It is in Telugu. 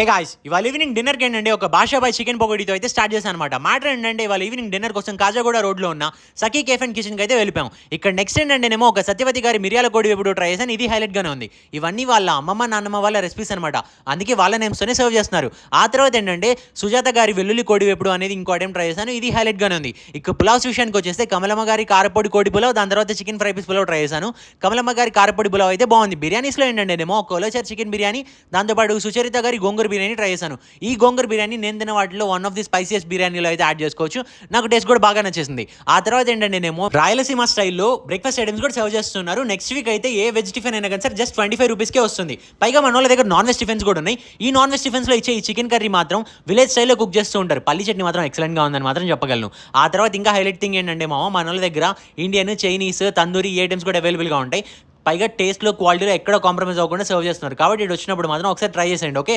హే గాయ్స్, ఇవాళ ఈవినింగ్ డిన్నర్కి ఏంటంటే ఒక బాషాబాయ్ చికెన్ పకోడీతో అయితే స్టార్ట్ చేశాను అనమాట. మ్యాటర్ ఏంటంటే ఇవాళ ఈవినింగ్ డిన్నర్ కోసం కాజాగూడ రోడ్లో ఉన్న సఖీ కేఫ్ అండ్ కిచెన్కి అయితే వెళ్ళిపోయాం. ఇక్కడ నెక్స్ట్ ఏంటంటేనేమో ఒక సత్యవతి గారి మిరియాల కోడి వేపుడు ట్రై చేశాను. ఇది హైలైట్గానే ఉంది. ఇవన్నీ వాళ్ళ అమ్మమ్మ నాన్నమ్మ వాళ్ళ రెసిపీస్ అనమాట. అందుకే వాళ్ళ నేమ్స్తోనే సర్వ్ చేస్తున్నారు. ఆ తర్వాత ఏంటంటే సుజాత గారి వెల్లుల్లి కోడి వేపుడు అనేది ఇంకో ఐటెం ట్రై చేశాను. ఇది హైలైట్గానే ఉంది. ఇక పులావ్స్ విషయానికి వచ్చేస్తే కమలమ్మ గారి కారపొడి కోడి పులావ్, దాని తర్వాత chicken fry piece pulao try చేశాను. కమలమ్మ గారి కారపొడి పులావ్ అయితే బాగుంది. బిర్యానీస్లో ఏంటంటేనేమో కొలచర్ చికెన్ బిర్యానీ, దాంతోపాటు సుచరిత గారి గోంగూర బిర్యానీ ట్రై చేశాను. ఈ గోంగూర బిర్యానీ నేను తిన్న వాటిలో వన్ ఆఫ్ ది స్పైసియస్ బిర్యానీలో అయితే యాడ్ చేసుకోవచ్చు. నాకు టేస్ట్ కూడా బాగా నచ్చేసింది. ఆ తర్వాత ఏంటంటే నేనేమో రాయలసీమ స్టైల్లో బ్రేక్ఫాస్ట్ ఐటమ్స్ కూడా సర్వ్ చేస్తున్నారు. నెక్స్ట్ వీక్ అయితే ఏ వెజ్ టిఫిన్ అయినా కానీ సార్ జస్ట్ 25 రూపీస్కే వస్తుంది. పైగా మన వాళ్ళ దగ్గర నాన్ వెజ్ టిఫిన్స్ కూడా ఉన్నాయి. ఈ నాన్ వెజ్ టిఫిన్స్లో ఇచ్చే ఈ చికెన్ కర్రీ మాత్రం విలేజ్ స్టైల్లో కుక్ చేస్తూ ఉంటారు. పల్లి చట్నీ మాత్రం ఎక్సలెంట్గా ఉందని మాత్రం చెప్పగలను. ఆ తర్వాత ఇంకా హైలైట్ థింగ్ ఏంటంటే మన వాళ్ళ దగ్గర ఇండియన్, చైనీస్, తందూరి ఈ ఐటమ్స్ కూడా అవైలబుల్గా ఉంటాయి. పైగా టేస్ట్లో, క్వాలిటీలో ఎక్కడ కాంప్రమైజ్ అవ్వకుండా సర్వ్ చేస్తున్నారు. కాబట్టి ఇటు వచ్చినప్పుడు మాత్రం ఒకసారి ట్రై చేసేయండి. ఓకే.